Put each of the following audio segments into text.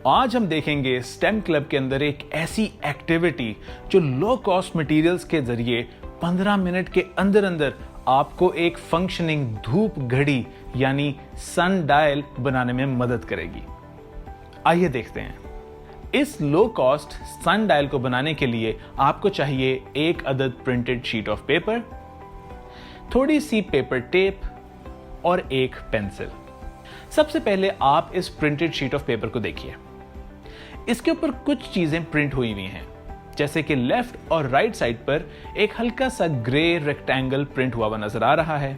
आज हम देखेंगे स्टेम क्लब के अंदर एक ऐसी एक्टिविटी जो लो कॉस्ट मटेरियल्स के जरिए 15 मिनट के अंदर अंदर आपको एक फंक्शनिंग धूप घड़ी यानी सन डायल बनाने में मदद करेगी। आइए देखते हैं। इस लो कॉस्ट सन डायल को बनाने के लिए आपको चाहिए एक अदद प्रिंटेड शीट ऑफ पेपर, थोड़ी सी पेपर टेप और एक पेंसिल। सबसे पहले आप इस प्रिंटेड शीट ऑफ पेपर को देखिए। इसके ऊपर कुछ चीजें प्रिंट हुई हुई हैं, जैसे कि लेफ्ट और राइट साइड पर एक हल्का सा ग्रे रेक्टेंगल प्रिंट हुआ नजर आ रहा है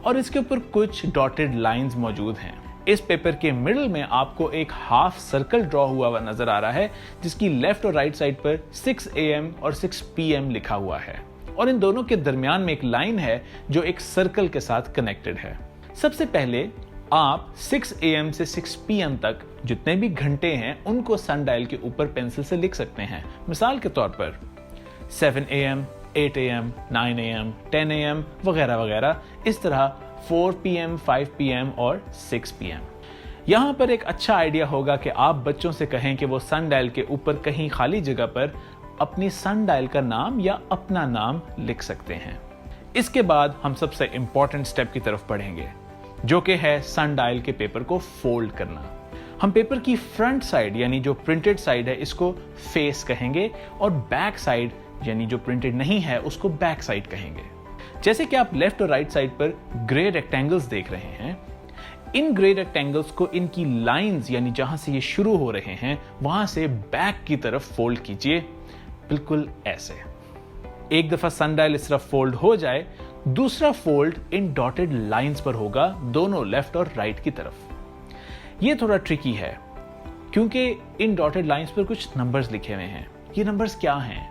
और इसके ऊपर कुछ डॉटेड लाइंस मौजूद हैं। इस पेपर के मिडिल में आपको एक हाफ सर्कल ड्रॉ हुआ नजर आ रहा है, जिसकी लेफ्ट और राइट साइड पर 6 AM और 6 PM लिखा हुआ है और इन दोनों के दरमियान में एक लाइन है जो एक सर्कल के साथ कनेक्टेड है। सबसे पहले आप 6 AM से 6 PM तक जितने भी घंटे हैं उनको सन डायल के ऊपर पेंसिल से लिख सकते हैं। मिसाल के तौर पर 7 AM, 8 AM, 9 AM, 10 AM वगैरह वगैरह, इस तरह 4 PM, 5 PM और 6 PM। यहां पर एक अच्छा आइडिया होगा कि आप बच्चों से कहें कि वो सन डायल के ऊपर कहीं खाली जगह पर अपनी सन डायल का नाम या अपना नाम लिख सकते हैं। इसके बाद हम सबसे इंपॉर्टेंट स्टेप की तरफ बढ़ेंगे, जो कि है सन डायल के पेपर को फोल्ड करना। हम पेपर की फ्रंट साइड यानी जो प्रिंटेड साइड है इसको फेस कहेंगे और बैक साइड यानी जो प्रिंटेड नहीं है उसको बैक साइड कहेंगे। जैसे कि आप लेफ्ट और राइट साइड पर ग्रे रेक्टेंगल्स देख रहे हैं, इन ग्रे रेक्टेंगल्स को इनकी लाइंस यानी जहां से ये शुरू हो रहे हैं वहां से बैक की तरफ फोल्ड कीजिए, बिल्कुल ऐसे। एक दफा सन डायल इस तरफ फोल्ड हो जाए, दूसरा फोल्ड इन डॉटेड लाइंस पर होगा, दोनों लेफ्ट और राइट की तरफ। ये थोड़ा ट्रिकी है क्योंकि इन डॉटेड लाइंस पर कुछ नंबर्स लिखे हुए हैं। ये नंबर्स क्या हैं?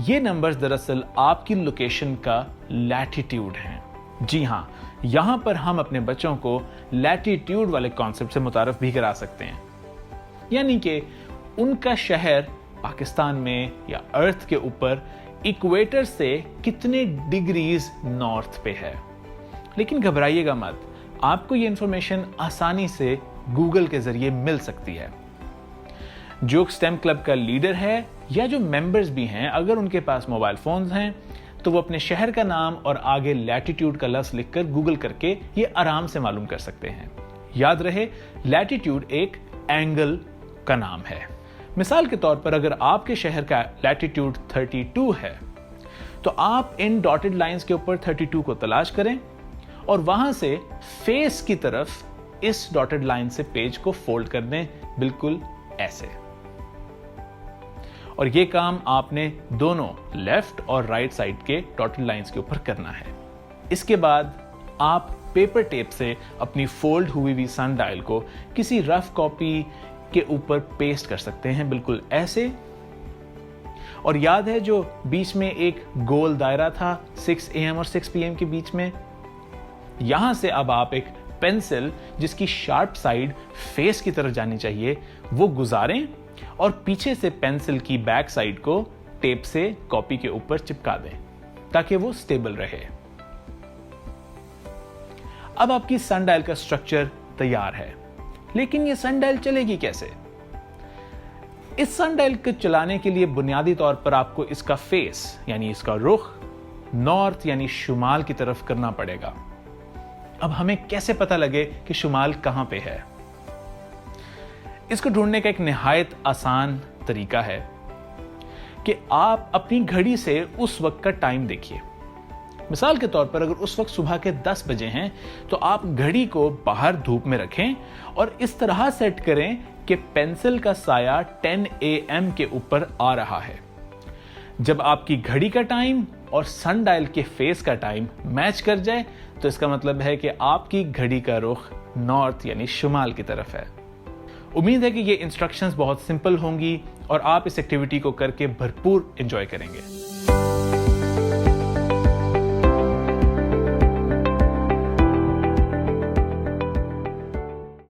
ये नंबर्स दरअसल आपकी लोकेशन का लैटिट्यूड हैं। जी हां, यहां पर हम अपने बच्चों को लैटिट्यूड वाले कॉन्सेप्ट से मुतारफ भी करा सकते हैं, यानी कि उनका शहर पाकिस्तान में या अर्थ के ऊपर इक्वेटर से कितने डिग्रीज नॉर्थ पे है। लेकिन घबराइएगा मत, आपको ये इंफॉर्मेशन आसानी से गूगल के जरिए मिल सकती है। जो स्टेम क्लब का लीडर है या जो मेंबर्स भी हैं, अगर उनके पास मोबाइल फोन्स हैं तो वो अपने शहर का नाम और आगे लैटिट्यूड का लफ्ज लिखकर गूगल करके ये आराम से मालूम कर सकते हैं। याद रहे, लैटिट्यूड एक एंगल का नाम है। मिसाल के तौर पर अगर आपके शहर का लैटिट्यूड 32 है तो आप इन डॉटेड लाइंस के ऊपर 32 को तलाश करें और वहां से फेस की तरफ इस डॉटेड लाइन से पेज को फोल्ड कर दें, बिल्कुल ऐसे। और यह काम आपने दोनों लेफ्ट और राइट साइड के डॉटेड लाइंस के ऊपर करना है। इसके बाद आप पेपर टेप से अपनी फोल्ड हुई सन डायल को किसी रफ कॉपी के ऊपर पेस्ट कर सकते हैं, बिल्कुल ऐसे। और याद है जो बीच में एक गोल दायरा था 6 AM और 6 PM के बीच में, यहां से अब आप एक पेंसिल जिसकी शार्प साइड फेस की तरफ जानी चाहिए वो गुजारें और पीछे से पेंसिल की बैक साइड को टेप से कॉपी के ऊपर चिपका दें ताकि वो स्टेबल रहे। अब आपकी सन डायल का स्ट्रक्चर तैयार है, लेकिन ये सन डायल चलेगी कैसे? इस सन डायल को चलाने के लिए बुनियादी तौर पर आपको इसका फेस यानी इसका रुख नॉर्थ यानी शुमाल की तरफ करना पड़ेगा। अब हमें कैसे पता लगे कि शुमाल कहां पे है? इसको ढूंढने का एक निहायत आसान तरीका है कि आप अपनी घड़ी से उस वक्त का टाइम देखिए। मिसाल के तौर पर अगर उस वक्त सुबह के 10 बजे हैं तो आप घड़ी को बाहर धूप में रखें और इस तरह सेट करें कि पेंसिल का साया 10 AM के ऊपर आ रहा है। जब आपकी घड़ी का टाइम और सन डायल के फेस का टाइम मैच कर जाए तो इसका मतलब है कि आपकी घड़ी का रुख नॉर्थ यानी शुमाल की तरफ है। उम्मीद है कि ये इंस्ट्रक्शंस बहुत सिंपल होंगी और आप इस एक्टिविटी को करके भरपूर एंजॉय करेंगे।